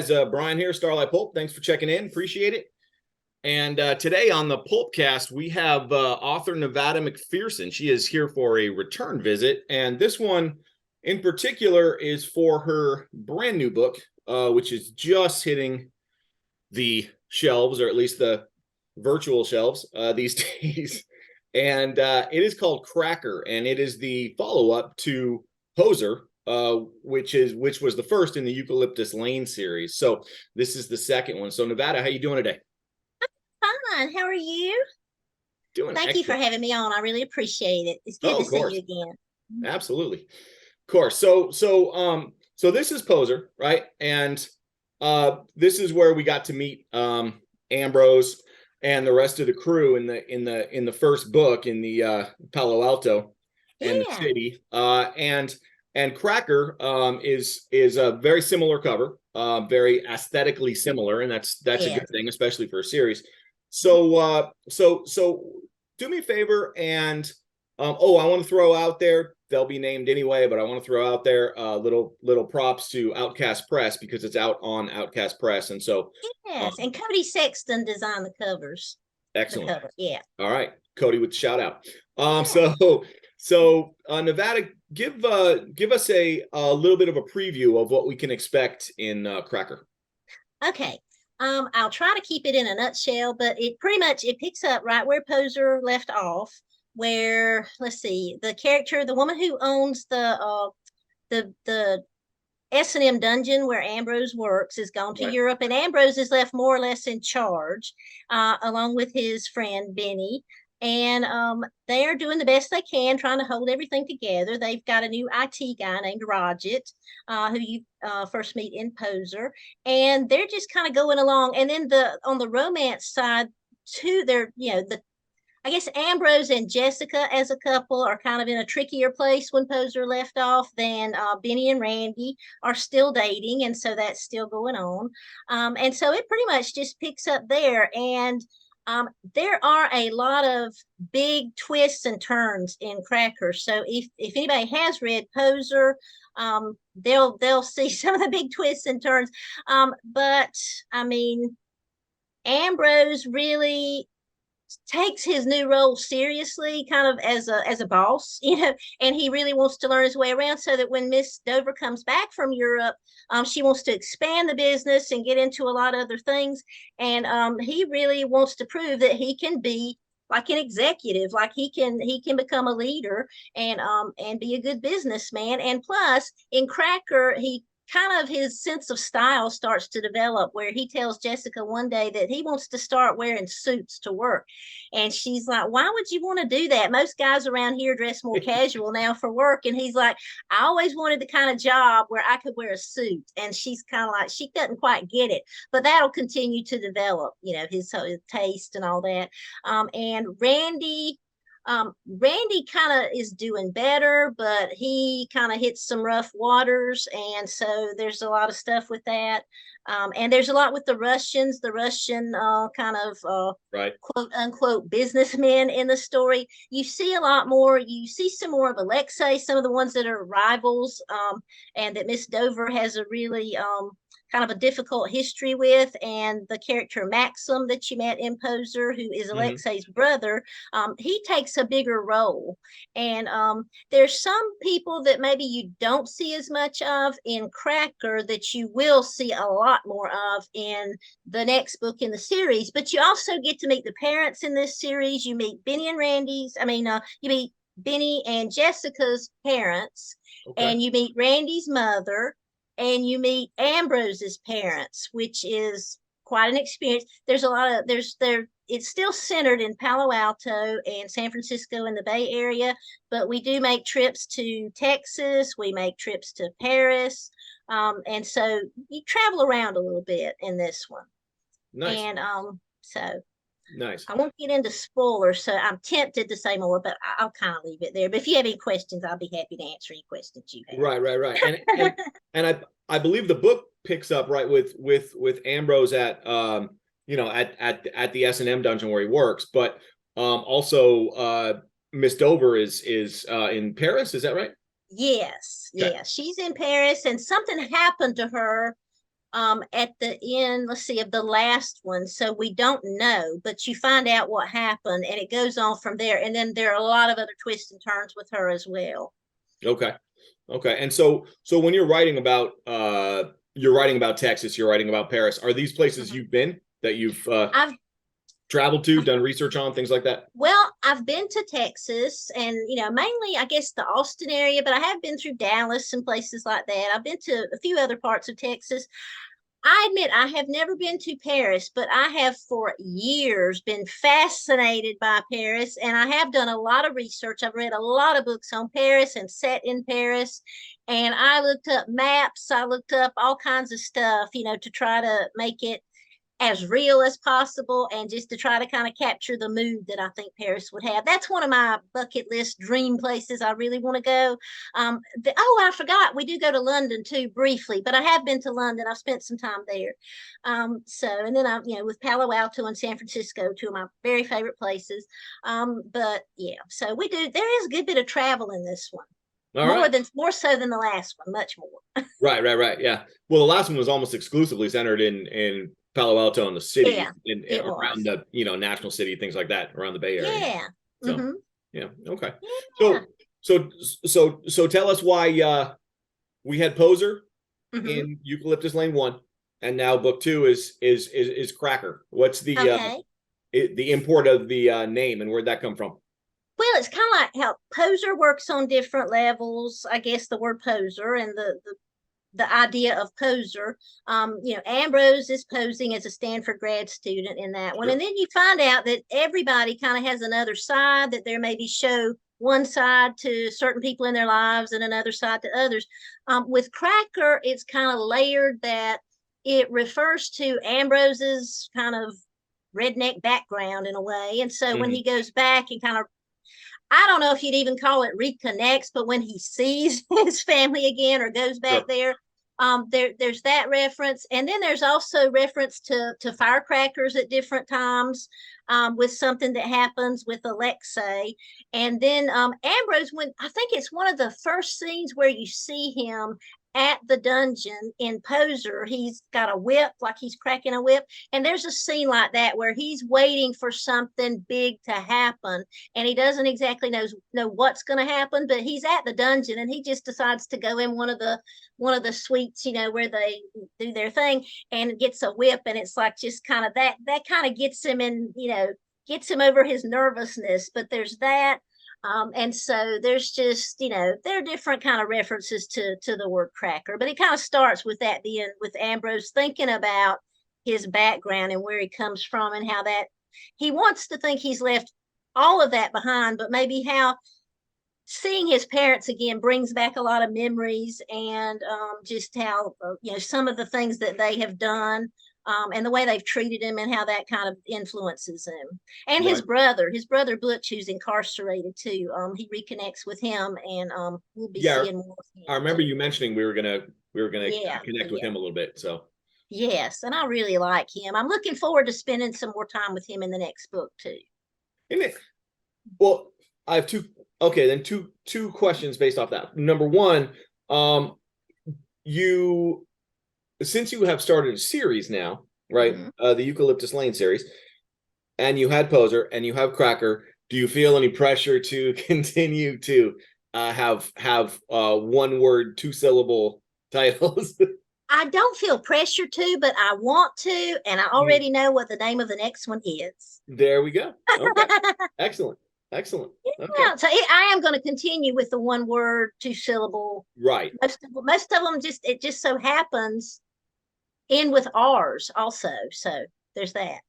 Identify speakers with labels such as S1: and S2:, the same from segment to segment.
S1: guys, Brian here, Starlite Pulp. Thanks for checking in. Appreciate it. And today on the Pulpcast, we have author Nevada McPherson. She is here for a return visit. And this one in particular is for her brand new book, which is just hitting the shelves, or at least the virtual shelves these days. And it is called Cracker, and it is the follow-up to Poser, which was the first in the Eucalyptus Lane series. So this is the second one. So Nevada, how you doing today?
S2: Fine. How are you?
S1: Doing
S2: Thank you for
S1: excellent.
S2: having me on. I really appreciate it. It's good
S1: Oh,
S2: to
S1: of
S2: see
S1: course.
S2: you again.
S1: Absolutely. Of course. So this is Poser, right? And this is where we got to meet Ambrose and the rest of the crew in the first book in the Palo Alto and the
S2: Yeah,
S1: city. And Cracker is a very similar cover, very aesthetically similar, and that's a
S2: yeah.
S1: good thing, especially for a series. So do me a favor and I want to throw out there. They'll be named anyway, but I want to throw out there little props to Outcast Press because it's out on Outcast Press, and so
S2: Yes.
S1: um,
S2: And Cody Sexton designed the covers. The
S1: excellent.
S2: cover. Yeah.
S1: All right, Cody with the shout out. Um,
S2: Yeah.
S1: so Nevada, give us a little bit of a preview of what we can expect in Cracker.
S2: Okay. I'll try to keep it in a nutshell, but it pretty much it picks up right where Poser left off, where let's see, the character, the woman who owns the S&M dungeon where Ambrose works is gone to
S1: Right.
S2: Europe, and Ambrose is left more or less in charge, along with his friend Benny. And they are doing the best they can, trying to hold everything together. They've got a new IT guy named Rajit, who you first meet in Poser, and they're just kind of going along. And then the on the romance side, too, they're the I guess Ambrose and Jessica as a couple are kind of in a trickier place when Poser left off than Benny and Randy are still dating, and so that's still going on. And so it pretty much just picks up there, and there are a lot of big twists and turns in Cracker. So if anybody has read Poser, they'll see some of the big twists and turns. But I mean, Ambrose really takes his new role seriously, kind of as a boss, and he really wants to learn his way around so that when Miss Dover comes back from Europe, she wants to expand the business and get into a lot of other things, and he really wants to prove that he can be like an executive, like he can become a leader and be a good businessman. And plus, in Cracker, he kind of his sense of style starts to develop where he tells Jessica one day that he wants to start wearing suits to work. And she's like, why would you want to do that? Most guys around here dress more casual now for work. And he's like, I always wanted the kind of job where I could wear a suit. And she's kind of like, she doesn't quite get it, but that'll continue to develop, his taste and all that. And Randy kind of is doing better, but he kind of hits some rough waters, and so there's a lot of stuff with that. And there's a lot with the Russian kind of
S1: Right.
S2: quote unquote businessmen in the story. You see a lot more. You see some more of Alexei, some of the ones that are rivals, and that Miss Dover has a really kind of a difficult history with, and the character Maxim that you met in Poser, who is
S1: Hmm.
S2: Alexei's brother, he takes a bigger role. And there's some people that maybe you don't see as much of in Cracker that you will see a lot more of in the next book in the series. But you also get to meet the parents in this series. You meet Benny and Randy's, you meet Benny and Jessica's parents,
S1: Okay.
S2: and you meet Randy's mother, and you meet Ambrose's parents, which is quite an experience. There's a lot of it's still centered in Palo Alto and San Francisco in the Bay Area, but we do make trips to Texas, we make trips to Paris, and so you travel around a little bit in this one.
S1: Nice.
S2: And so
S1: Nice.
S2: I won't get into spoilers, so I'm tempted to say more, but I'll kind of leave it there. But if you have any questions, I'll be happy to answer any questions you
S1: Right. And
S2: have.
S1: I believe the book picks up right with Ambrose at at the S&M dungeon where he works, but also Miss Dover is in Paris. Is that right?
S2: Yes,
S1: Okay.
S2: yes. She's in Paris, and something happened to her at the end, let's see, of the last one. So we don't know, but you find out what happened and it goes on from there. And then there are a lot of other twists and turns with her as well.
S1: Okay. Okay. And so when you're writing about Texas, you're writing about Paris, are these places
S2: Mhm.
S1: you've been that you've
S2: I've
S1: traveled to, done research on, things like that?
S2: Well, I've been to Texas and, mainly, I guess, the Austin area, but I have been through Dallas and places like that. I've been to a few other parts of Texas. I admit I have never been to Paris, but I have for years been fascinated by Paris, and I have done a lot of research. I've read a lot of books on Paris and set in Paris, and I looked up maps, I looked up all kinds of stuff, to try to make it as real as possible and just to try to kind of capture the mood that I think Paris would have. That's one of my bucket list dream places I really want to go. I forgot, we do go to London too briefly, but I have been to London. I've spent some time there. And then with Palo Alto and San Francisco, two of my very favorite places. But yeah, so there is a good bit of travel in this one.
S1: All right.
S2: More so than the last one, much more.
S1: Right. Yeah. Well, the last one was almost exclusively centered in Palo Alto and the city,
S2: Yeah,
S1: in
S2: it
S1: around
S2: was.
S1: the national city, things like that, around the Bay Area.
S2: Yeah.
S1: So
S2: Mm-hmm.
S1: yeah, okay.
S2: Yeah.
S1: So so tell us why we had Poser
S2: Mm-hmm.
S1: in Eucalyptus Lane 1, and now book 2 is Cracker. What's
S2: Okay.
S1: the import of the name, and where'd that come from?
S2: Well, it's kind of like how poser works on different levels. I guess the word poser and the idea of poser. Ambrose is posing as a Stanford grad student in that one.
S1: Sure.
S2: And then you find out that everybody kind of has another side, that there maybe show one side to certain people in their lives and another side to others. With Cracker, it's kind of layered that it refers to Ambrose's kind of redneck background in a way. And so when
S1: Mhm.
S2: he goes back and kind of, I don't know if you'd even call it reconnects, but when he sees his family again or goes back
S1: Sure.
S2: there, there's that reference, and then there's also reference to firecrackers at different times, with something that happens with Alexei, and then Ambrose. When I think it's one of the first scenes where you see him at the dungeon in Poser, he's got a whip, like he's cracking a whip, and there's a scene like that where he's waiting for something big to happen and he doesn't exactly know what's going to happen, but he's at the dungeon and he just decides to go in one of the suites, where they do their thing, and gets a whip, and it's like just kind of that kind of gets him in, gets him over his nervousness. But there's that. And so there's just, there are different kind of references to the word cracker, but it kind of starts with that the end with Ambrose thinking about his background and where he comes from and how that he wants to think he's left all of that behind, but maybe how seeing his parents again brings back a lot of memories, and just how some of the things that they have done, and the way they've treated him and how that kind of influences him. And
S1: Right.
S2: his brother Butch, who's incarcerated too. He reconnects with him, and we'll be
S1: Yeah,
S2: seeing more of
S1: I
S2: him
S1: remember
S2: too.
S1: you mentioning we were gonna
S2: Yeah,
S1: connect with
S2: yeah,
S1: him a little bit. So,
S2: yes, and I really like him. I'm looking forward to spending some more time with him in the next book too.
S1: and well, I have two. Okay, then two questions based off that. Number one, um, you since you have started a series now, right?
S2: Mm-hmm.
S1: The Eucalyptus Lane series, and you had Poser and you have Cracker. Do you feel any pressure to continue to have 1 word, 2 syllable titles?
S2: I don't feel pressure to, but I want to, and I already know what the name of the next one is.
S1: There we go. Okay, excellent, excellent. Okay,
S2: Yeah, so I am going to continue with the 1 word, 2 syllable.
S1: right,
S2: Most of them it just so happens end with R's also. So there's that.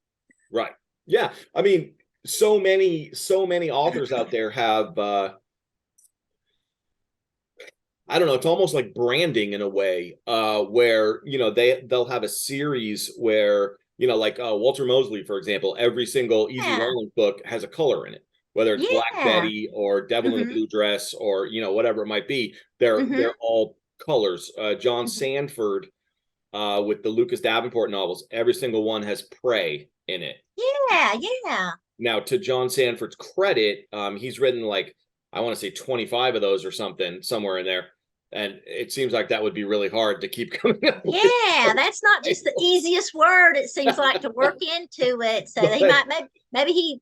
S1: right. Yeah, I mean, so many authors out there have I don't know, it's almost like branding in a way, where they'll have a series where, like Walter Mosley, for example, every single Easy
S2: Yeah,
S1: Rawlins book has a color in it, whether it's Black
S2: yeah.
S1: Betty or Devil in a
S2: Mm-hmm.
S1: Blue Dress or whatever it might be. They're
S2: Mm-hmm.
S1: all colors. John
S2: Mm-hmm.
S1: Sandford, with the Lucas Davenport novels, every single one has Prey in it.
S2: Yeah, yeah.
S1: Now, to John Sandford's credit, he's written like, I want to say 25 of those or something, somewhere in there. And it seems like that would be really hard to keep coming up with.
S2: Yeah, that's not just the easiest word, it seems like, to work into it. So he
S1: But
S2: might, maybe he,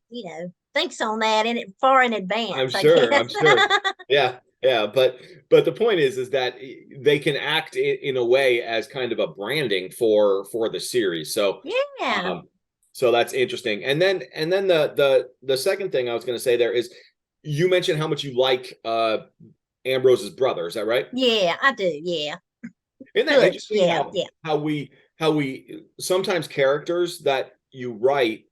S2: thinks on that in it far in
S1: I'm
S2: advance, I
S1: sure,
S2: guess.
S1: I'm sure. Yeah, yeah. But the point is that they can act in a way as kind of a branding for the series.
S2: Yeah.
S1: Um, so that's interesting. And then the second thing I was going to say there is you mentioned how much you like Ambrose's brother. Is that right?
S2: Yeah, I do. Yeah.
S1: Isn't that
S2: Butch.
S1: interesting
S2: Yeah. Yeah.
S1: how we sometimes characters that you write,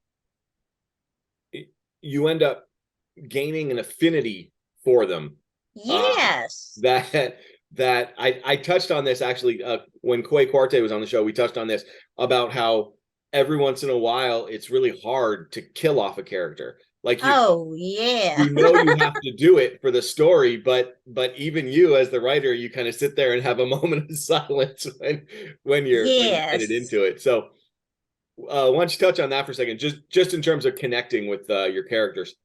S1: you end up gaining an affinity for them. Uh,
S2: Yes.
S1: that that I touched on this actually when Quay Quarte was on the show. We touched on this about how every once in a while it's really hard to kill off a character. Like
S2: Oh, yeah.
S1: you have to do it for the story, but even you as the writer, you kind of sit there and have a moment of silence when you're headed
S2: Yes.
S1: into it. So why don't you touch on that for a second, just in terms of connecting with your characters.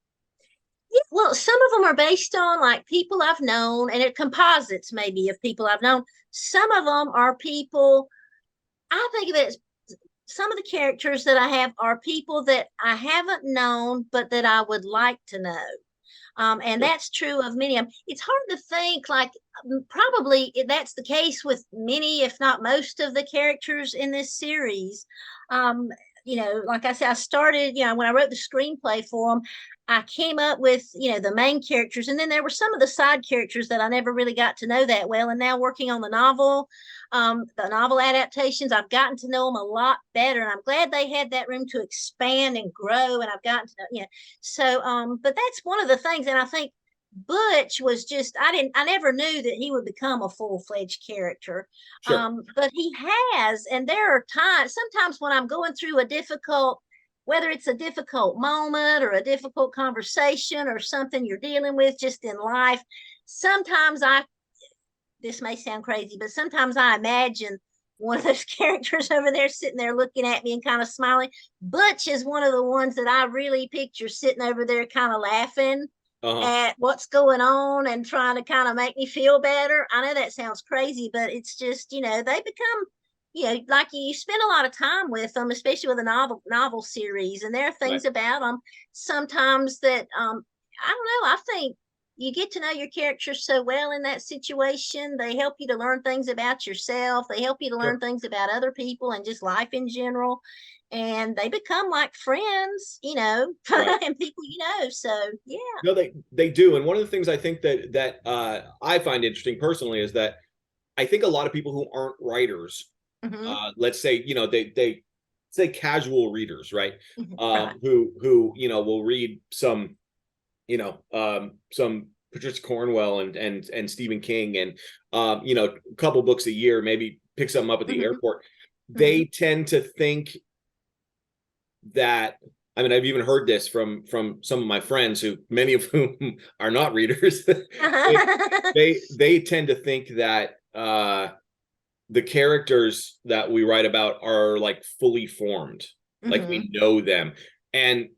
S2: Yeah, well, some of them are based on like people I've known, and it composites maybe of people I've known. Some of them are people, I think of it as some of the characters that I have are people that I haven't known, but that I would like to know. And
S1: Sure.
S2: that's true of many of them. It's hard to think like probably that's the case with many, if not most, of the characters in this series. Um, like I said, I started, when I wrote the screenplay for them, I came up with, the main characters, and then there were some of the side characters that I never really got to know that well. And now working on the novel adaptations, I've gotten to know them a lot better, and I'm glad they had that room to expand and grow. And I've gotten to know, so, but that's one of the things, and I think Butch was just I never knew that he would become a full-fledged character.
S1: Sure.
S2: But he has, and there are times, sometimes when I'm going through a difficult, whether it's a difficult moment or a difficult conversation or something you're dealing with just in life, sometimes this may sound crazy, but sometimes I imagine one of those characters over there sitting there looking at me and kind of smiling. Butch is one of the ones that I really picture sitting over there kind of laughing
S1: Uh-huh.
S2: at what's going on and trying to kind of make me feel better. I know that sounds crazy, but it's just, they become, like you spend a lot of time with them, especially with a novel series, and there are
S1: Right.
S2: things about them sometimes that I don't know, I think you get to know your characters so well in that situation. They help you to learn things about yourself. They help you to learn
S1: Sure.
S2: things about other people and just life in general. And they become like friends,
S1: Right.
S2: and people So yeah.
S1: No, they do. And one of the things I think that I find interesting personally is that I think a lot of people who aren't writers,
S2: Mm-hmm.
S1: let's say, they say casual readers, right?
S2: Right.
S1: Who will read some Patricia Cornwell and Stephen King and a couple books a year, maybe pick something up at the
S2: Mm-hmm.
S1: airport.
S2: Mm-hmm.
S1: They tend to think that, I mean, I've even heard this from some of my friends, who many of whom are not readers. They tend to think that the characters that we write about are like fully formed, like
S2: Mm-hmm.
S1: we know them. And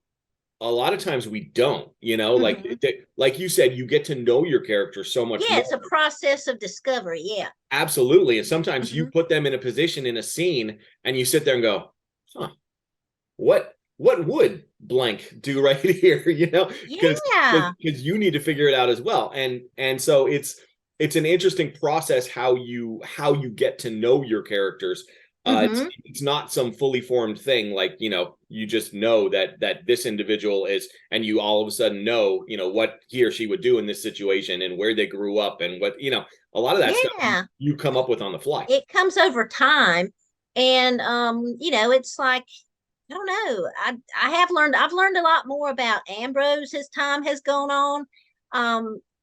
S1: a lot of times we don't,
S2: Mm-hmm.
S1: like you said, you get to know your character so much
S2: Yeah,
S1: more.
S2: it's a process of discovery. Yeah.
S1: Absolutely. And sometimes you
S2: Mm-hmm.
S1: put them in a position in a scene and you sit there and go, huh, what would blank do right here? Because you need to figure it out as well. And so it's an interesting process how you get to know your characters. It's
S2: Mm-hmm.
S1: it's not some fully formed thing, like you just know that this individual is, and you all of a sudden know what he or she would do in this situation and where they grew up and what a lot of that stuff
S2: Yeah.
S1: you come up with on the fly.
S2: It comes over time. And it's like, I don't know. I've learned a lot more about Ambrose as time has gone on.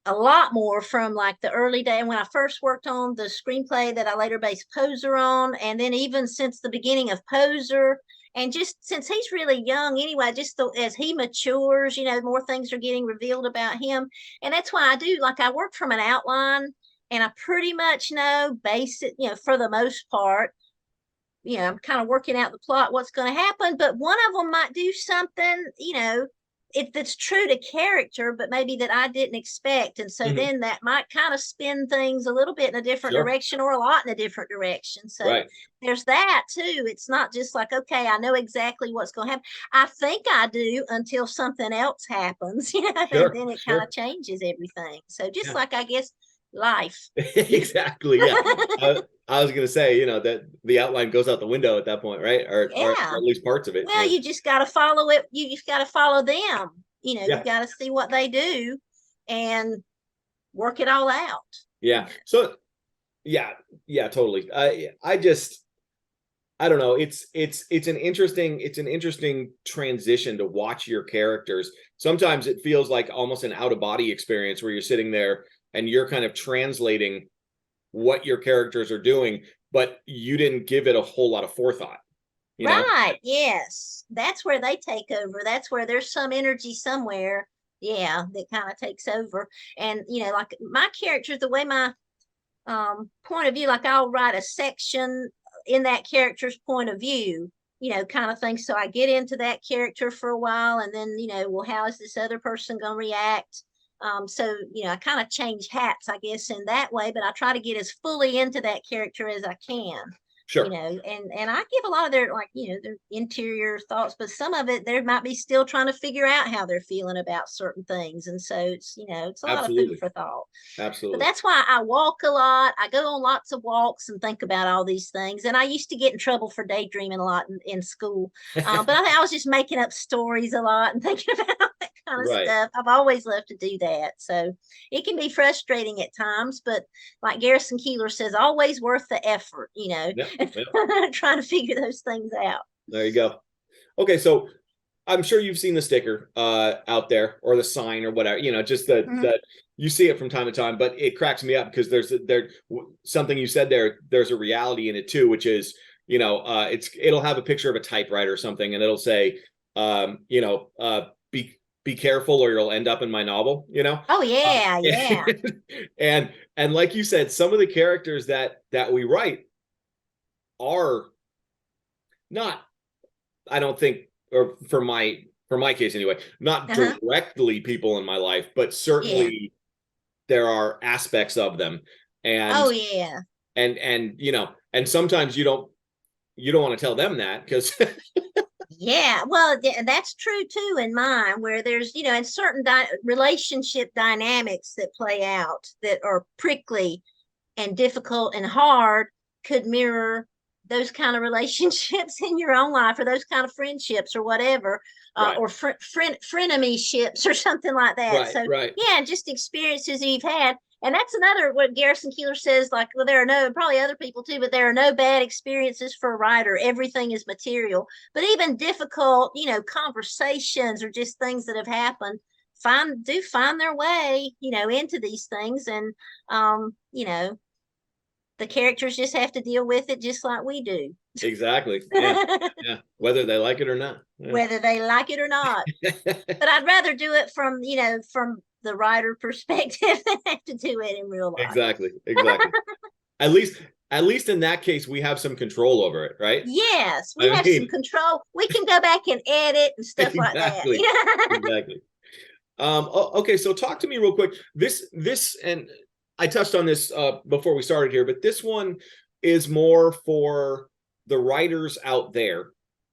S2: A lot more from like the early day when I first worked on the screenplay that I later based Poser on, and then even since the beginning of Poser, and just since he's really young anyway, as he matures, more things are getting revealed about him. And that's why I work from an outline, and I pretty much know basic, for the most part, I'm kind of working out the plot, what's going to happen. But one of them might do something, that's true to character, but maybe that I didn't expect. And so
S1: Mhm.
S2: then that might kind of spin things a little bit in a different
S1: Sure.
S2: direction, or a lot in a different direction. So
S1: Right.
S2: there's that too. It's not just like, okay, I know exactly what's going to happen. I think I do until something else happens, and
S1: Sure.
S2: then it kind of
S1: Sure.
S2: changes everything. So just
S1: Yeah.
S2: like, I guess, life.
S1: Exactly. Yeah. I was going to say, that the outline goes out the window at that point, right? Or
S2: Yeah.
S1: at least parts of it.
S2: Well, you just got to follow it. You just got to follow them. You
S1: Yeah.
S2: got to see what they do and work it all out.
S1: Yeah. So yeah, yeah, totally. I don't know. It's an interesting transition to watch your characters. Sometimes it feels like almost an out of body experience where you're sitting there and you're kind of translating what your characters are doing, but you didn't give it a whole lot of forethought, you know?
S2: Right. Yes. That's where they take over. That's where there's some energy somewhere. Yeah, that kind of takes over. And like my characters, the way my point of view, like I'll write a section in that character's point of view, kind of thing. So I get into that character for a while, and then, well, how is this other person going to react? So, I kind of change hats, I guess, in that way, but I try to get as fully into that character as I can.
S1: Sure.
S2: And I give a lot of their, like, their interior thoughts, but some of it they might be still trying to figure out how they're feeling about certain things. And so it's a lot of food
S1: Absolutely.
S2: for thought. But
S1: Absolutely.
S2: that's why I walk a lot. I go on lots of walks and think about all these things. And I used to get in trouble for daydreaming a lot in school. But I think I was just making up stories a lot and thinking about all that kind of
S1: Right.
S2: stuff. I've always loved to do that. So it can be frustrating at times, but like Garrison Keillor says, always worth the effort,
S1: Yep. Yep.
S2: trying to figure those things out.
S1: There you go. Okay, so I'm sure you've seen the sticker out there or the sign or whatever, just that
S2: Mhm.
S1: that you see it from time to time, but it cracks me up because there something you said there's a reality in it too, which is, it'll have a picture of a typewriter or something and it'll say be careful or you'll end up in my novel.
S2: Oh, yeah. Yeah.
S1: And like you said, some of the characters that we write are not, I don't think, or for my case anyway, not
S2: Uh-huh.
S1: directly people in my life, but
S2: Yeah.
S1: certainly there are aspects of them. And
S2: Oh, yeah.
S1: and sometimes you don't want to tell them that because
S2: Yeah, well, that's true too in mine, where there's, and certain relationship dynamics that play out that are prickly and difficult and hard could mirror those kind of relationships in your own life, or those kind of friendships or whatever,
S1: right,
S2: or frenemy ships or something like that.
S1: right,
S2: So
S1: right,
S2: yeah, just experiences you've had. And that's another what Garrison Keillor says, like, well, there are no, probably other people too, but there are no bad experiences for a writer. Everything is material. But even difficult, conversations or just things that have happened find their way, into these things. And the characters just have to deal with it just like we do.
S1: exactly, yeah, yeah, whether they like it or not, yeah.
S2: Whether they like it or not. But I'd rather do it from the writer perspective than have to do it in real life.
S1: Exactly, exactly. At least in that case we have some control over it, right?
S2: Yes, we
S1: I
S2: have some
S1: mean,
S2: control. We can go back and edit and stuff like that.
S1: exactly, exactly. Okay, so talk to me real quick. This, and I touched on this before we started here, but this one is more for the writers out there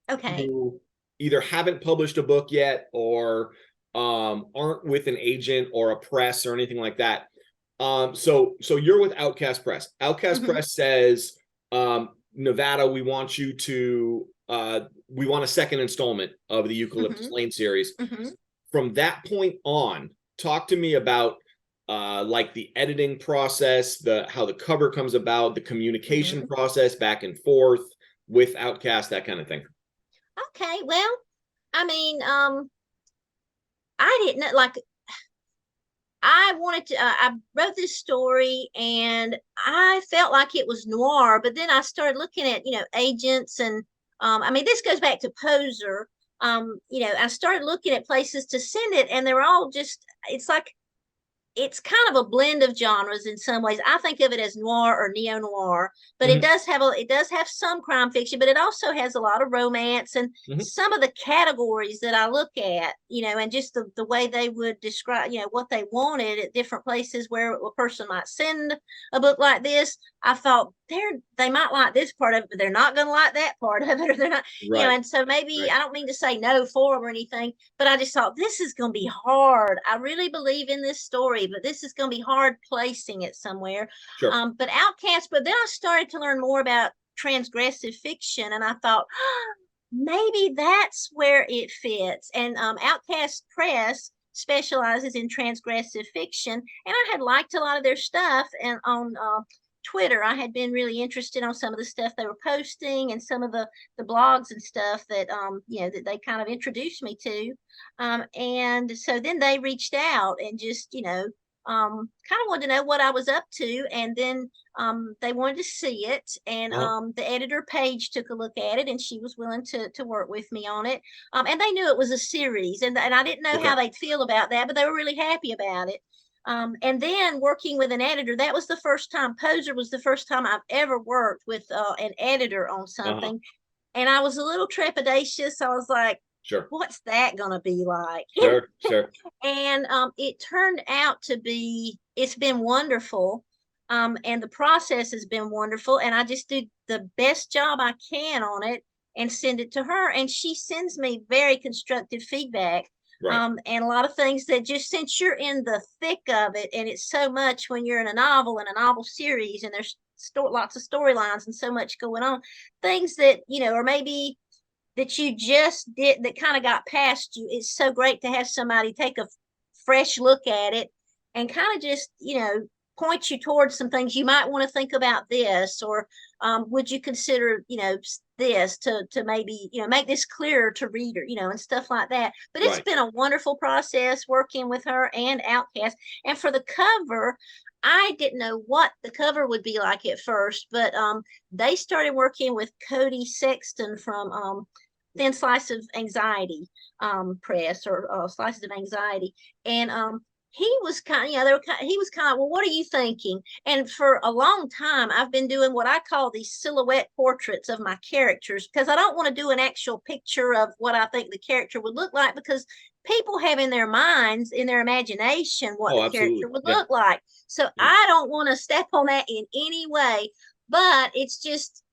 S2: Okay.
S1: who either haven't published a book yet or aren't with an agent or a press or anything like that. So you're with Outcast Press. Outcast
S2: Mm-hmm.
S1: Press says, Nevada, we want a second installment of the Eucalyptus
S2: Mm-hmm.
S1: Lane series.
S2: Mm-hmm.
S1: From that point on, talk to me about like the editing process, how the cover comes about, the communication
S2: Mm-hmm.
S1: process back and forth with Outcast, that kind of thing.
S2: Okay. Well, I mean, I didn't know, like, I wanted to, I wrote this story and I felt like it was noir, but then I started looking at, agents and, I mean, this goes back to Poser. I started looking at places to send it and they're all just, it's like, it's kind of a blend of genres in some ways. I think of it as noir or neo-noir, but
S1: Mhm.
S2: it does have some crime fiction, but it also has a lot of romance and
S1: Mhm.
S2: some of the categories that I look at, and just the way they would describe, what they wanted at different places where a person might send a book like this. I thought they might like this part of it, but they're not going to like that part of it, or they're not,
S1: Right.
S2: and so maybe
S1: Right.
S2: I don't mean to say no for them or anything, but I just thought this is going to be hard. I really believe in this story, but this is going to be hard placing it somewhere.
S1: Sure.
S2: But Outcast, but then I started to learn more about transgressive fiction, and I thought, maybe that's where it fits. And Outcast Press specializes in transgressive fiction, and I had liked a lot of their stuff. And on Twitter, I had been really interested on some of the stuff they were posting and some of the blogs and stuff that that they kind of introduced me to. And so then they reached out and just kind of wanted to know what I was up to, and then they wanted to see it, and
S1: Uh-huh.
S2: the editor Paige took a look at it, and she was willing to work with me on it. And they knew it was a series, and I didn't know
S1: Okay.
S2: how they'd feel about that, but they were really happy about it. And then working with an editor, that was the first time. Poser was the first time I've ever worked with an editor on
S1: Uh-huh.
S2: something, and I was a little trepidatious. I was like,
S1: Sure.
S2: "What's that going to be like?"
S1: Sure. Sure.
S2: And it turned out to be, it's been wonderful. And the process has been wonderful, and I just do the best job I can on it and send it to her, and she sends me very constructive feedback.
S1: Right.
S2: And a lot of things that, just since you're in the thick of it, and it's so much when you're in a novel and a novel series, and there's lots of storylines and so much going on, things that or maybe that you just did that kind of got past you. It's so great to have somebody take a fresh look at it and kind of just, point you towards some things you might want to think about this, or would you consider, this to maybe, make this clearer to reader, and stuff like that. But it's
S1: Right.
S2: been a wonderful process working with her and Outcast. And for the cover, I didn't know what the cover would be like at first, but they started working with Cody Sexton from Thin Slice of Anxiety press, or Slices of Anxiety. And he was kind of, he was kind of, well, what are you thinking? And for a long time, I've been doing what I call these silhouette portraits of my characters, because I don't want to do an actual picture of what I think the character would look like, because people have in their minds, in their imagination, what
S1: Oh,
S2: the character
S1: absolutely.
S2: would
S1: Yeah.
S2: look like. So
S1: Yeah.
S2: I don't want to step on that in any way, but it's just,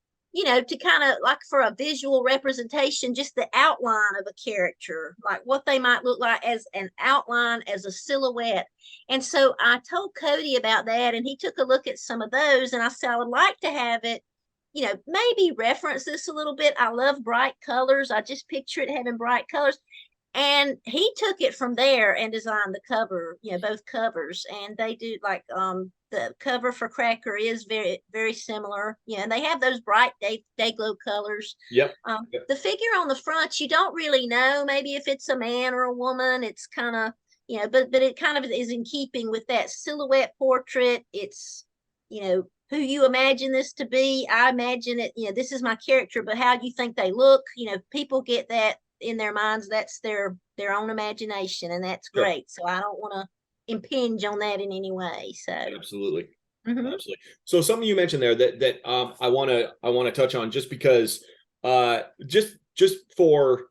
S2: to kind of like, for a visual representation, just the outline of a character, like what they might look like as an outline, as a silhouette. And so I told Cody about that, and he took a look at some of those, and I said, I would like to have it, maybe reference this a little bit. I love bright colors. I just picture it having bright colors. And he took it from there and designed the cover, both covers. And they do, like, the cover for Cracker is very, very similar. And they have those bright day glow colors.
S1: Yep. Yep.
S2: The figure on the front, you don't really know maybe if it's a man or a woman. It's kind of, but it kind of is in keeping with that silhouette portrait. It's, who you imagine this to be. I imagine it, this is my character, but how do you think they look? People get that in their minds. That's their own imagination, and that's
S1: Sure.
S2: great. So I don't want to impinge on that in any way. So
S1: Absolutely.
S2: mhm.
S1: Absolutely. So something you mentioned there that I want to touch on, just because just for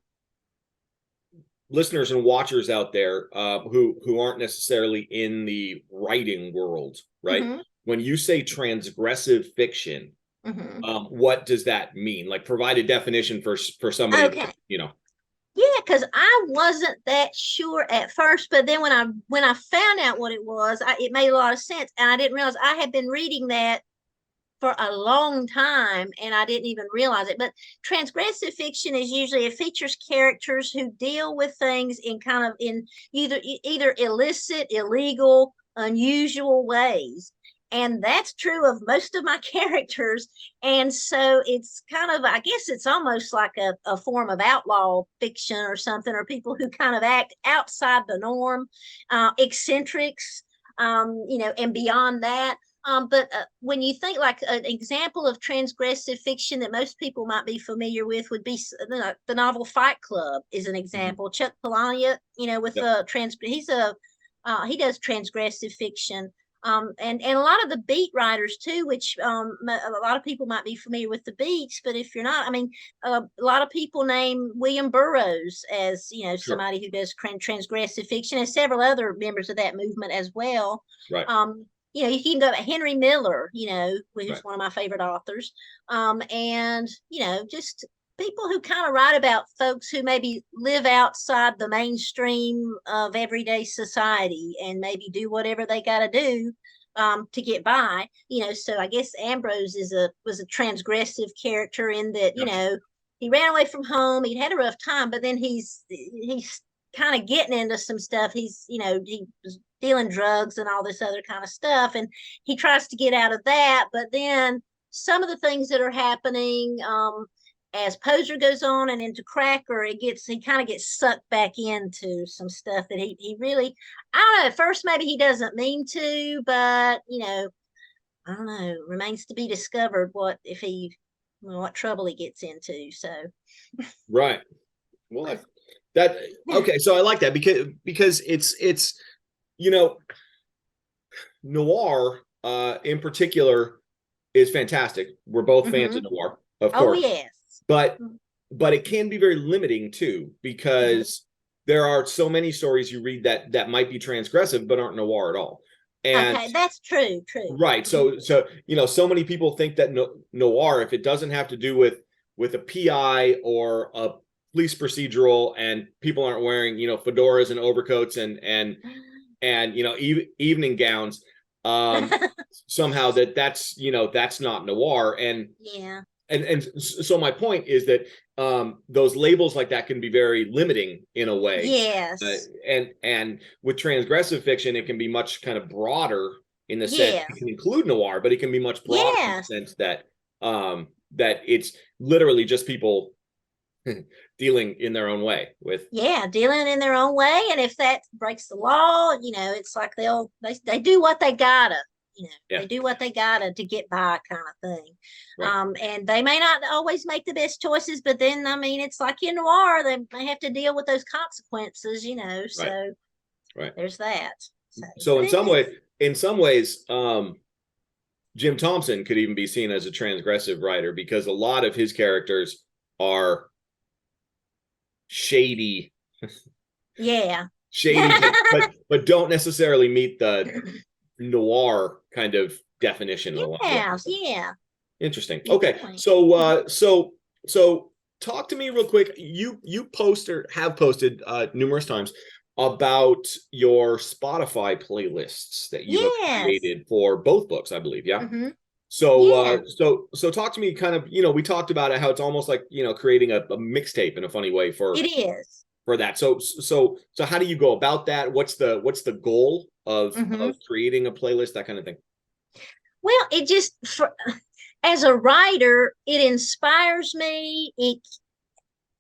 S1: listeners and watchers out there who aren't necessarily in the writing world, right?
S2: Mhm.
S1: When you say transgressive fiction,
S2: Mhm.
S1: what does that mean? Like, provide a definition for somebody
S2: Okay.
S1: that,
S2: Yeah, because I wasn't that sure at first, but then when I found out what it was, it made a lot of sense, and I didn't realize I had been reading that for a long time, and I didn't even realize it. But transgressive fiction is usually, it features characters who deal with things in kind of, in either illicit, illegal, unusual ways. And that's true of most of my characters. And so it's kind of, I guess it's almost like a form of outlaw fiction or something, or people who kind of act outside the norm, eccentrics, and beyond that. But when you think, like, an example of transgressive fiction that most people might be familiar with would be the novel Fight Club is an
S1: Mhm.
S2: example. Chuck Palahniuk, with
S1: Yep.
S2: he's a He does transgressive fiction. And a lot of the beat writers too, which a lot of people might be familiar with the beats, but if you're not, I mean, a lot of people name William Burroughs as,
S1: Sure.
S2: somebody who does transgressive fiction, and several other members of that movement as well.
S1: Right.
S2: You can go to Henry Miller, who's
S1: Right.
S2: one of my favorite authors, and just people who kind of write about folks who maybe live outside the mainstream of everyday society and maybe do whatever they got to do to get by. So I guess Ambrose was a transgressive character in that,
S1: Gotcha.
S2: he ran away from home. He'd had a rough time, but then he's kind of getting into some stuff. He was dealing drugs and all this other kind of stuff, and he tries to get out of that. But then some of the things that are happening, as Poser goes on and into Cracker, he kind of gets sucked back into some stuff that he really, I don't know, at first maybe he doesn't mean to, but I don't know, remains to be discovered what trouble he gets into. So
S1: Right. Well, that okay. So I like that because it's noir in particular is fantastic. We're both fans of noir, of
S2: oh
S1: course,
S2: yes,
S1: but it can be very limiting too because there are so many stories you read that might be transgressive but aren't noir at all. And
S2: okay, that's true.
S1: right, so so many people think that noir, if it doesn't have to do with a PI or a police procedural, and people aren't wearing fedoras and overcoats and evening gowns, somehow that's not noir. And
S2: Yeah.
S1: and so my point is that those labels like that can be very limiting in a way.
S2: Yes.
S1: And with transgressive fiction, it can be much kind of broader in the sense
S2: Yeah.
S1: it can include noir, but it can be much broader in the
S2: Yes.
S1: sense that it's literally just people dealing in their own way with.
S2: Yeah, dealing in their own way, and if that breaks the law, it's like they do what they gotta,
S1: Yeah.
S2: they do what they gotta to get by, kind of thing.
S1: Right.
S2: And they may not always make the best choices, but then I mean, it's like in noir, they have to deal with those consequences, so
S1: Right.
S2: there's that.
S1: So
S2: But
S1: in some ways, Jim Thompson could even be seen as a transgressive writer because a lot of his characters are shady,
S2: yeah.
S1: but don't necessarily meet the noir kind of definition.
S2: Yeah, yeah.
S1: Interesting.
S2: Good
S1: Okay,
S2: point.
S1: so talk to me real quick. You post or have posted numerous times about your Spotify playlists that you have
S2: Yes.
S1: created for both books, I believe. Yeah.
S2: Mm-hmm.
S1: So
S2: Yeah.
S1: so talk to me kind of, we talked about it, how it's almost like, creating a mixtape in a funny way
S2: It is.
S1: for that. So how do you go about that? What's the goal of creating a playlist, that kind of thing?
S2: Well, as a writer, it inspires me.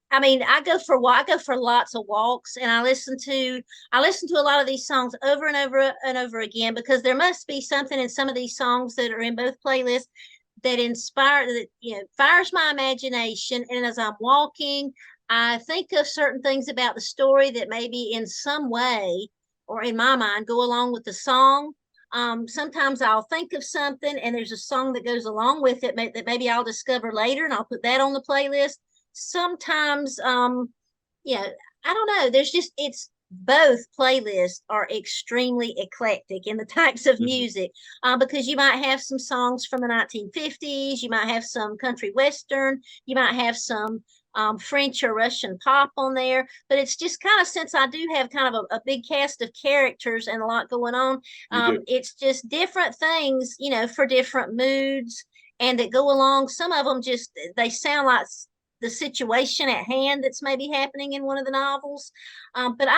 S2: I mean, I go for lots of walks, and I listen to a lot of these songs over and over and over again, because there must be something in some of these songs that are in both playlists that fires my imagination. And as I'm walking, I think of certain things about the story that maybe in some way, or in my mind, go along with the song. Sometimes I'll think of something and there's a song that goes along with it that maybe I'll discover later, and I'll put that on the playlist. Sometimes, I don't know. It's both playlists are extremely eclectic in the types of music, because you might have some songs from the 1950s, you might have some country western, you might have some French or Russian pop on there. But it's just kind of, since I do have kind of a big cast of characters and a lot going on, it's just different things, for different moods and that go along. Some of them they sound like the situation at hand that's maybe happening in one of the novels. But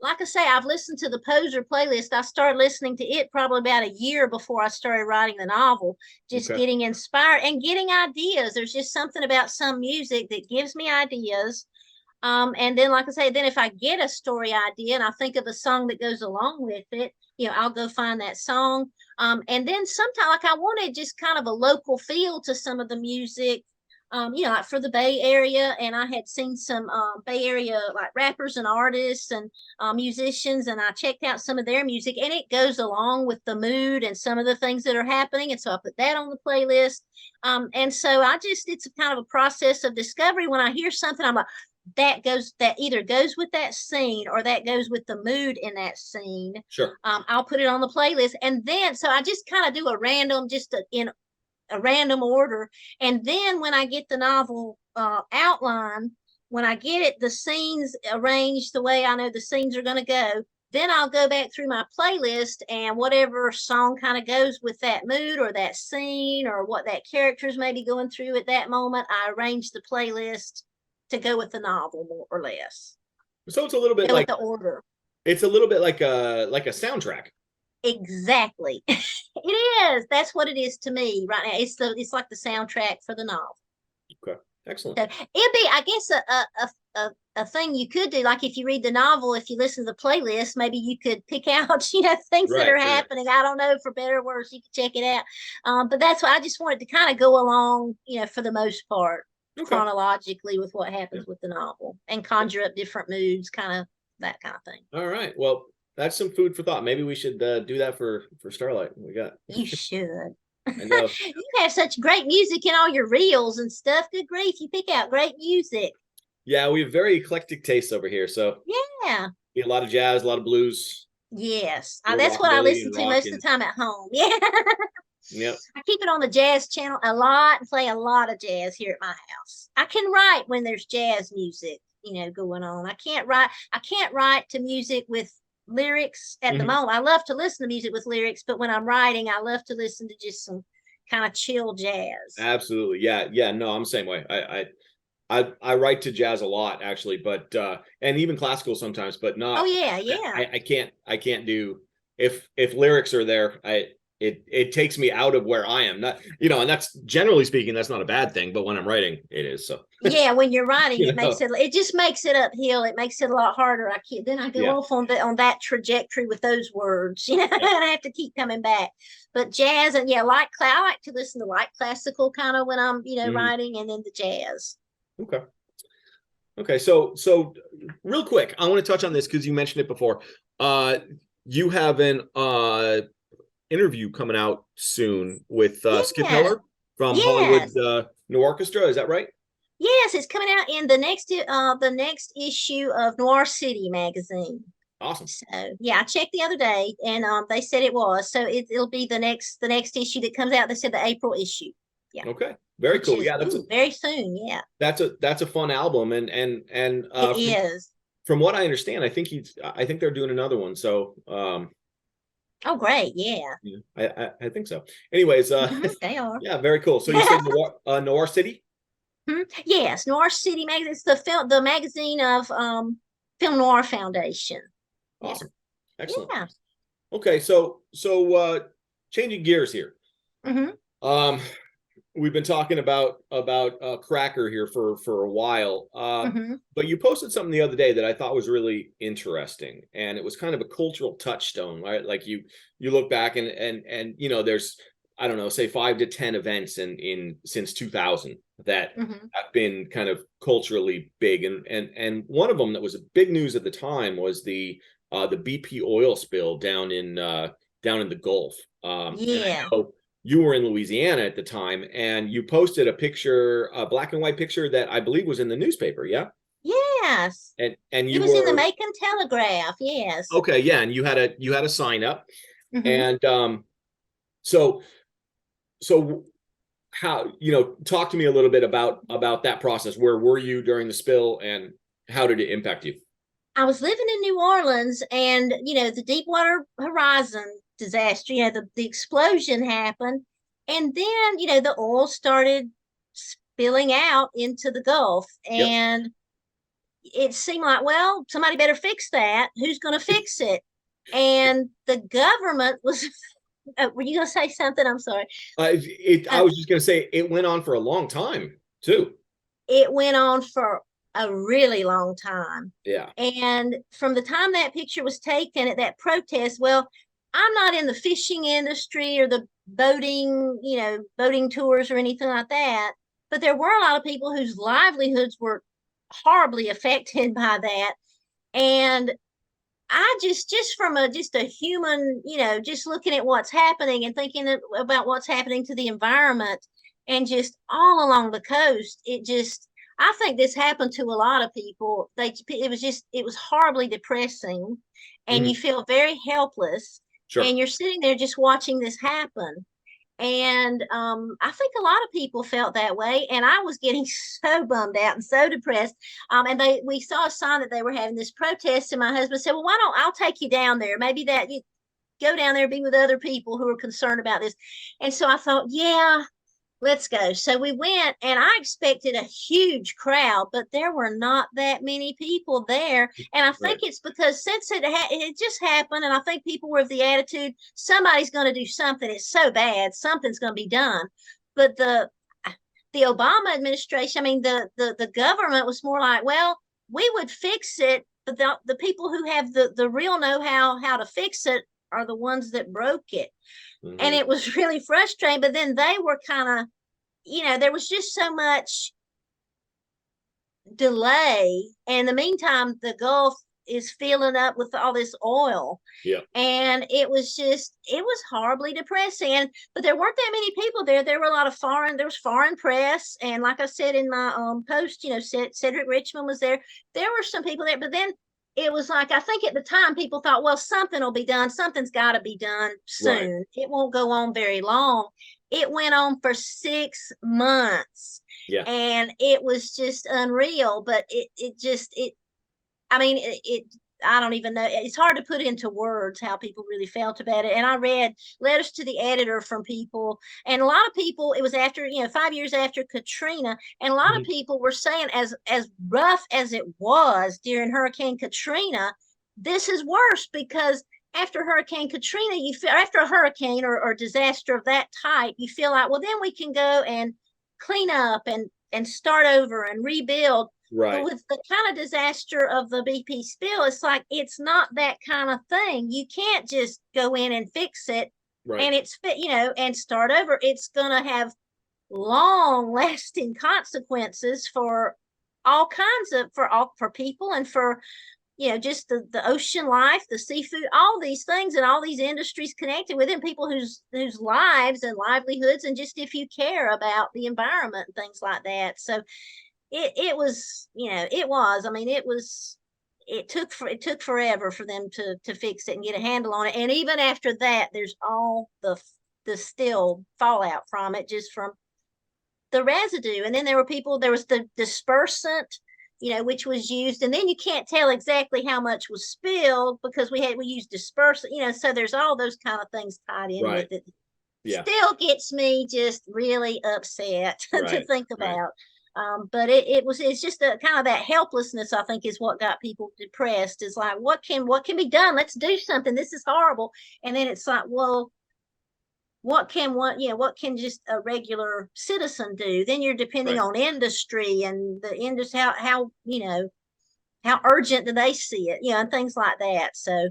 S2: like I say, I've listened to the Poser playlist. I started listening to it probably about a year before I started writing the novel, just getting inspired and getting ideas. There's just something about some music that gives me ideas. And then, like I say, then if I get a story idea and I think of a song that goes along with it, I'll go find that song. And then sometimes, like, I wanted just kind of a local feel to some of the music. like for the Bay Area, and I had seen some Bay Area like rappers and artists and musicians, and I checked out some of their music, and it goes along with the mood and some of the things that are happening, and so I put that on the playlist. And so it's a kind of a process of discovery. When I hear something, I'm like, that either goes with that scene or that goes with the mood in that scene.
S1: Sure.
S2: I'll put it on the playlist, and then so I just kind of do a random, in a random order. And then when I get the novel outline, when I get it, the scenes arranged the way I know the scenes are going to go, then I'll go back through my playlist, and whatever song kind of goes with that mood or that scene or what that character's maybe going through at that moment, I arrange the playlist to go with the novel more or less.
S1: So it's a little bit
S2: Go with
S1: like
S2: the order.
S1: it's a little bit like a soundtrack.
S2: Exactly. It is. That's what it is to me right now. It's like the soundtrack for the novel.
S1: Okay, excellent.
S2: So it'd be, I guess, a thing you could do. Like if you read the novel, if you listen to the playlist, maybe you could pick out, things that
S1: Right,
S2: are
S1: right.
S2: happening. I don't know, for better or worse, you could check it out. But that's why I just wanted to kind of go along, for the most part,
S1: Okay.
S2: chronologically with what happens with the novel and conjure up different moods, kind of that kind of thing.
S1: All right. Well, that's some food for thought. Maybe we should do that for Starlight. We got.
S2: You should.
S1: I know.
S2: You have such great music in all your reels and stuff. Good grief, you pick out great music.
S1: Yeah, we have very eclectic tastes over here. So
S2: Yeah.
S1: a lot of jazz, a lot of blues,
S2: Yes.
S1: a little
S2: That's what I
S1: rockabilly
S2: listen
S1: and
S2: to most
S1: rock,
S2: of
S1: and
S2: the time at home. Yeah.
S1: yep.
S2: I keep it on the jazz channel a lot and play a lot of jazz here at my house. I can write when there's jazz music, going on. I can't write to music with lyrics at the
S1: Mhm.
S2: moment. I love to listen to music with lyrics, but when I'm writing, I love to listen to just some kind of chill jazz.
S1: Absolutely. Yeah. Yeah. No, I'm the same way. I write to jazz a lot actually, but and even classical sometimes, but
S2: Oh
S1: not.
S2: yeah, yeah.
S1: I can't do if lyrics are there. It takes me out of where I am. Not and that's generally speaking, that's not a bad thing. But when I'm writing, it is. So
S2: Yeah, when you're writing,
S1: you know,
S2: it just makes it uphill. It makes it a lot harder. Then I go
S1: yeah,
S2: off on that trajectory with those words,
S1: yeah.
S2: and I have to keep coming back. But jazz, and yeah, I like to listen to light classical kind of when I'm,
S1: Mhm.
S2: writing, and then the jazz.
S1: Okay. Okay. So real quick, I want to touch on this because you mentioned it before. Uh, you have an interview coming out soon with Skip
S2: Yeah.
S1: Heller from Hollywood
S2: Yes.
S1: New Orchestra. Is that right?
S2: Yes, it's coming out in the next issue of Noir City magazine.
S1: Awesome.
S2: So yeah, I checked the other day, and they said it was. So it'll be the next issue that comes out. They said the April issue. Yeah,
S1: Okay. Very
S2: which
S1: cool.
S2: is
S1: Yeah,
S2: very soon. Yeah,
S1: that's a fun album, and
S2: it is.
S1: from what I understand, I think they're doing another one. So
S2: Oh, great. Yeah.
S1: yeah, I think so. Anyways,
S2: They are.
S1: yeah, very cool. So you said Noir City?
S2: Yes, Noir City magazine. It's the magazine of Film Noir Foundation. Yeah.
S1: Awesome. Excellent.
S2: Yeah.
S1: Okay, so changing gears here.
S2: hmm
S1: Um, we've been talking about Cracker here for a while.
S2: hmm
S1: But you posted something the other day that I thought was really interesting, and it was kind of a cultural touchstone, right? Like you look back and there's, I don't know, say 5 to 10 events in since 2000 that
S2: hmm
S1: have been kind of culturally big, and one of them that was a big news at the time was the BP oil spill down in the Gulf. And I
S2: Yeah.
S1: know you were in Louisiana at the time, and you posted a picture, a black and white picture that I believe was in the newspaper. Yeah,
S2: Yes.
S1: and
S2: It
S1: you
S2: was in the
S1: were
S2: Macon Telegraph. Yes.
S1: okay. Yeah, and you had a sign up,
S2: hmm
S1: and so so how talk to me a little bit about that process. Where were you during the spill, and how did it impact you?
S2: I was living in New Orleans, and the Deepwater Horizon disaster, the explosion happened, and then the oil started spilling out into the Gulf,
S1: Yep.
S2: and it seemed like, well, somebody better fix that. Who's going to fix it? And the government was. Were you going to say something? I'm sorry.
S1: I
S2: Uh,
S1: was just going to say it went on for a long time too.
S2: it went on for a really long time.
S1: Yeah.
S2: And from the time that picture was taken at that protest, well, I'm not in the fishing industry or the boating tours or anything like that. but there were a lot of people whose livelihoods were horribly affected by that. And I just from a human, just looking at what's happening and thinking about what's happening to the environment and just all along the coast, I think this happened to a lot of people. It was horribly depressing, and
S1: Mhm.
S2: you feel very helpless,
S1: Sure.
S2: and you're sitting there just watching this happen. And I think a lot of people felt that way, and I was getting so bummed out and so depressed. And we saw a sign that they were having this protest, and my husband said, "Well, why don't I'll take you down there? Maybe that you go down there, be with other people who are concerned about this." And so I thought, yeah, let's go. So we went, and I expected a huge crowd, but there were not that many people there. And I
S1: Right.
S2: think it's because since it just happened, and I think people were of the attitude, somebody's going to do something. It's so bad, something's going to be done. But the Obama administration, I mean, the government was more like, well, we would fix it, but the people who have the real know how to fix it are the ones that broke it. And
S1: Mhm.
S2: it was really frustrating. But then they were kind of, there was just so much delay. And in the meantime, the Gulf is filling up with all this oil.
S1: Yeah.
S2: And it was horribly depressing. But there weren't that many people there. There were a lot of there was foreign press. And like I said in my post, Cedric Richmond was there. There were some people there, but then it was like, I think at the time people thought, well, something will be done. Something's got to be done
S1: Right.
S2: soon. It won't go on very long. It went on for 6 months,
S1: Yeah.
S2: and it was just unreal. But I mean, I don't even know. It's hard to put into words how people really felt about it. And I read letters to the editor from people, and a lot of people, it was after, 5 years after Katrina, and a lot of
S1: Mhm.
S2: people were saying, as rough as it was during Hurricane Katrina, this is worse because after Hurricane Katrina, you feel after a hurricane or disaster of that type, you feel like, well, then we can go and clean up and start over and rebuild. But
S1: Right.
S2: with the kind of disaster of the BP spill, it's like it's not that kind of thing. You can't just go in and fix it
S1: Right.
S2: and and start over. It's going to have long lasting consequences for all kinds of for people and for just the ocean life, the seafood, all these things, and all these industries connected with it, and people whose lives and livelihoods, and just if you care about the environment and things like that. So it was, I mean, it took forever for them to fix it and get a handle on it. And even after that, there's all the still fallout from it, just from the residue. And then there was the dispersant, which was used, and then you can't tell exactly how much was spilled because we used dispersant, so there's all those kind of things tied in with
S1: Right.
S2: it.
S1: Yeah.
S2: Still gets me just really upset to
S1: Right.
S2: think
S1: Right.
S2: about. It's just a kind of that helplessness, I think, is what got people depressed. Is like, what can be done? Let's do something. This is horrible. And then it's like, well, what can just a regular citizen do? Then you're depending
S1: Right.
S2: on industry, and the industry, how urgent do they see it, and things like that. So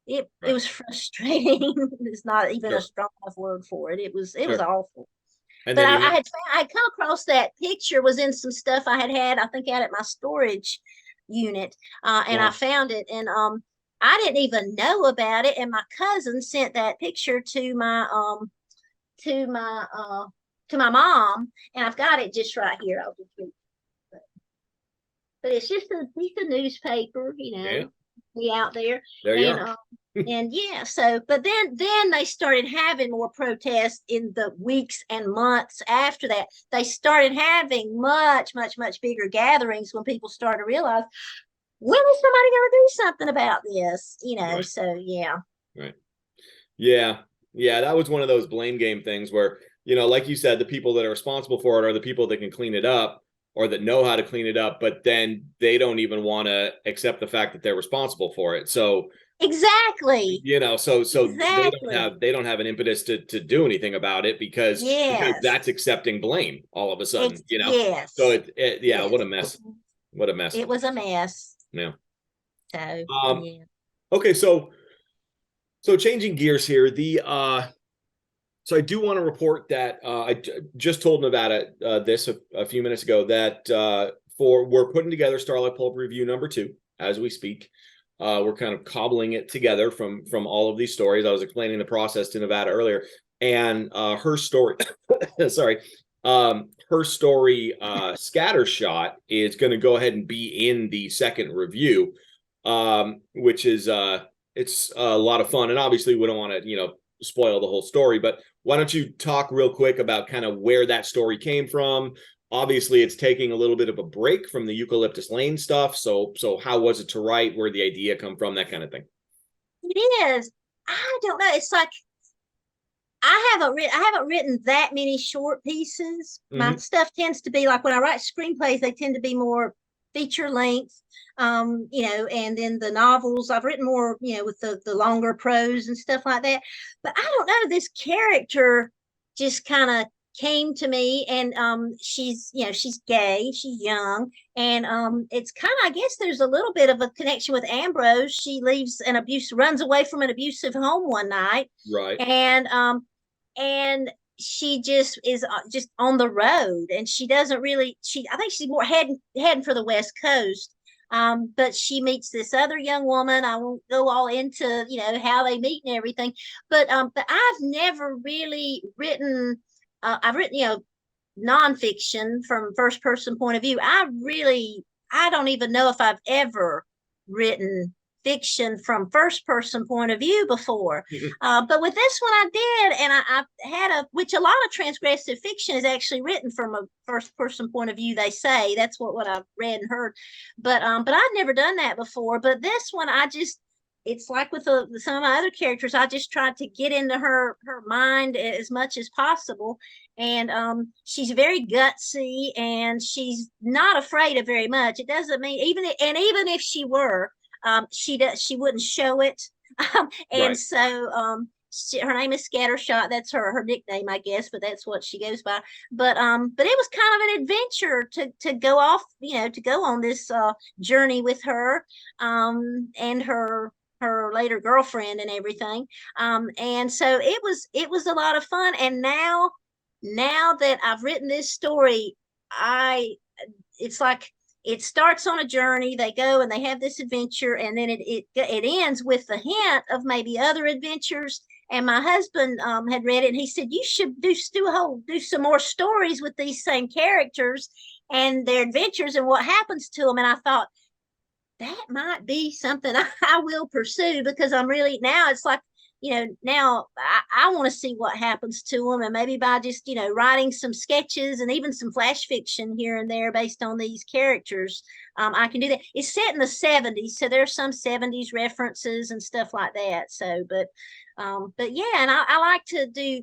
S2: it
S1: Right.
S2: was frustrating. It's not even a
S1: Sure.
S2: strong enough word for it. It was
S1: Sure.
S2: awful.
S1: And
S2: But
S1: then you
S2: I had come across that picture, was in some stuff I think out at my storage unit, and I
S1: uh,
S2: found it, and I didn't even know about it, and my cousin sent that picture to my to my mom, and I've got it just right here. I'll just read it. But it's just a piece of newspaper,
S1: yeah,
S2: be out there,
S1: there you
S2: and
S1: are.
S2: yeah. So, but then they started having more protests in the weeks and months after that. They started having much, much, much bigger gatherings when people started to realize, when is somebody going to do something about this?
S1: Right.
S2: So yeah.
S1: Right. Yeah. Yeah. That was one of those blame game things where, like you said, the people that are responsible for it are the people that can clean it up or that know how to clean it up, but then they don't even want to accept the fact that they're responsible for it. So,
S2: Exactly.
S1: so
S2: Exactly.
S1: they don't have an impetus to do anything about it because
S2: Yes.
S1: that's accepting blame all of a sudden, So
S2: Yes.
S1: yeah, what
S2: Yes.
S1: a mess. What a mess.
S2: It was a mess.
S1: Yeah.
S2: So
S1: Um,
S2: yeah.
S1: okay, so changing gears here, the So I do want to report that just told Nevada this a few minutes ago that we're putting together Starlite Pulp Review #2 as we speak. We're kind of cobbling it together from all of these stories. I was explaining the process to Nevada earlier, and her story, sorry, her story, Scattershot, is going to go ahead and be in the second review, which is it's a lot of fun. And obviously, we don't want to spoil the whole story, but why don't you talk real quick about kind of where that story came from? Obviously, it's taking a little bit of a break from the Eucalyptus Lane stuff. So how was it to write? Where did the idea come from? That kind of thing.
S2: It is. I don't know. It's like I haven't written that many short pieces. My stuff tends to be like when I write screenplays, they tend to be more feature length. And then the novels I've written more, with the longer prose and stuff like that. But I don't know, this character just kind of came to me, and she's gay, she's young, and it's kind of, I guess there's a little bit of a connection with Ambrose. She runs away from an abusive home one night,
S1: Right.
S2: And she just is just on the road, and she doesn't really, I think she's more heading for the West Coast. But she meets this other young woman. I won't go all into how they meet and everything, but I've never really written. I've written nonfiction from first person point of view. I don't even know if I've ever written fiction from first person point of view before. But with this one I did, and I've had which a lot of transgressive fiction is actually written from a first person point of view. They say that's what I've read and heard, but I've never done that before. But this one, it's like with some of my other characters, I just tried to get into her mind as much as possible. And she's very gutsy, and she's not afraid of very much. It doesn't mean even if she were, she wouldn't show it. And
S1: Right.
S2: So her name is Scattershot. That's her nickname, I guess, but that's what she goes by. But it was kind of an adventure to go off, to go on this journey with her, and her later girlfriend and everything. And so it was a lot of fun. And now that I've written this story, it's like it starts on a journey. They go and they have this adventure, and then it ends with the hint of maybe other adventures. And my husband had read it, and he said, you should do some more stories with these same characters and their adventures and what happens to them. And I thought, that might be something I will pursue, because I'm really, now it's like, now I want to see what happens to them. And maybe by just, writing some sketches and even some flash fiction here and there based on these characters, I can do that. It's set in the 70s, so there's some 70s references and stuff like that. So, but yeah, and I like to do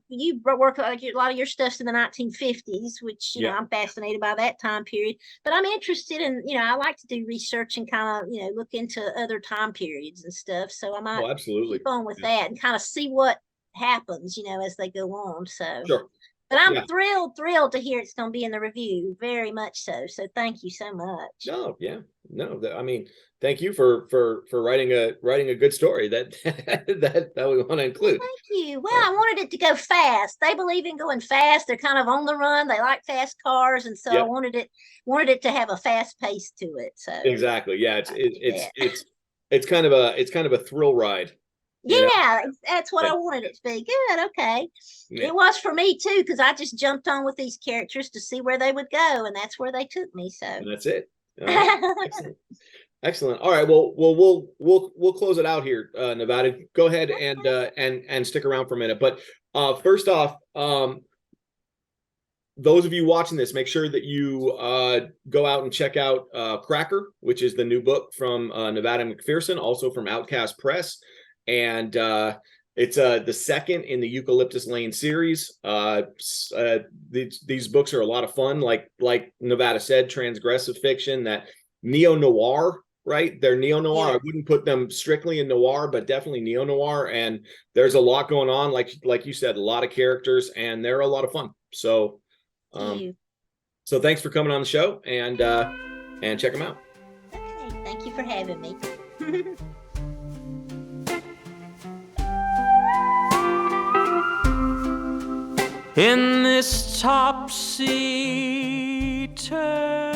S2: you work like a lot of your stuff's in the 1950s, which I'm fascinated by that time period. But I'm interested in I like to do research and kind of look into other time periods and stuff. So I might keep on with that and kind of see what happens as they go on. So
S1: Sure.
S2: But I'm thrilled to hear it's going to be in the review, very much so. So thank you so much.
S1: No, yeah, no. I mean, thank you for writing a good story that that we want to include.
S2: Well, thank you. Well, I wanted it to go fast. They believe in going fast. They're kind of on the run. They like fast cars, and so I wanted it to have a fast pace to it. So
S1: exactly, yeah. It's kind of a thrill ride.
S2: Yeah, that's what I wanted it to be. Good, okay. Yeah. It was for me too, because I just jumped on with these characters to see where they would go, and that's where they took me. So
S1: and that's it. Excellent. Excellent. All right. Well, we'll close it out here, Nevada. Go ahead and stick around for a minute. But first off, those of you watching this, make sure that you go out and check out Cracker, which is the new book from Nevada McPherson, also from Outcast Press. And it's the second in the Eucalyptus Lane series. These books are a lot of fun. Like Nevada said, transgressive fiction, that neo-noir, right? They're neo-noir. Yeah. I wouldn't put them strictly in noir, but definitely neo-noir. And there's a lot going on. Like you said, a lot of characters, and they're a lot of fun. So, so thanks for coming on the show, and check them out.
S2: Okay, thank you for having me.
S3: in this topsy-turvy